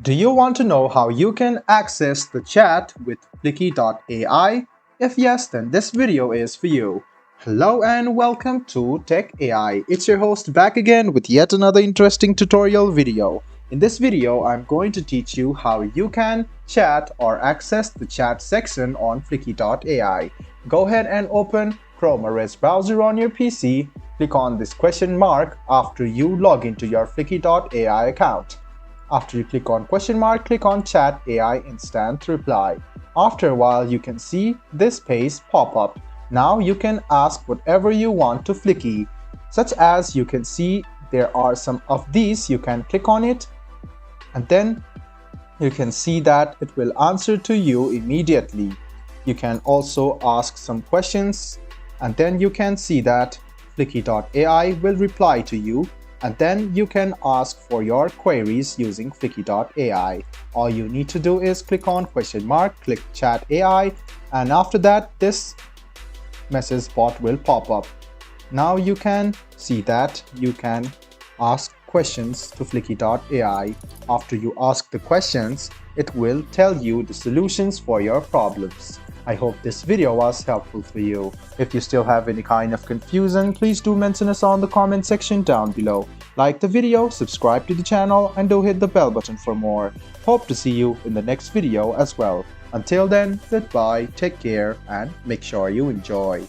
Do you want to know how you can access the chat with Fliki AI? If yes, then this video is for you. Hello and welcome to Tech AI. It's your host back again with yet another interesting tutorial video. In this video, I'm going to teach you how you can chat or access the chat section on Fliki AI. Go ahead and open Chrome OS browser on your PC. Click on this question mark after you log into your Fliki AI account. After you click on question mark, click on Chat AI Instant Reply. After a while, you can see this page pop up. Now you can ask whatever you want to Fliki, such as you can see there are some of these. You can click on it and then you can see that it will answer to you immediately. You can also ask some questions and then you can see that Fliki AI will reply to you. And then you can ask for your queries using Fliki AI. All you need to do is click on question mark, click Chat AI, and after that this message bot will pop up. Now you can see that you can ask questions to Fliki AI. After you ask the questions, it will tell you the solutions for your problems. I hope this video was helpful for you. If you still have any kind of confusion, please do mention us on the comment section down below. Like the video, subscribe to the channel, and do hit the bell button for more. Hope to see you in the next video as well. Until then, goodbye, take care, and make sure you enjoy.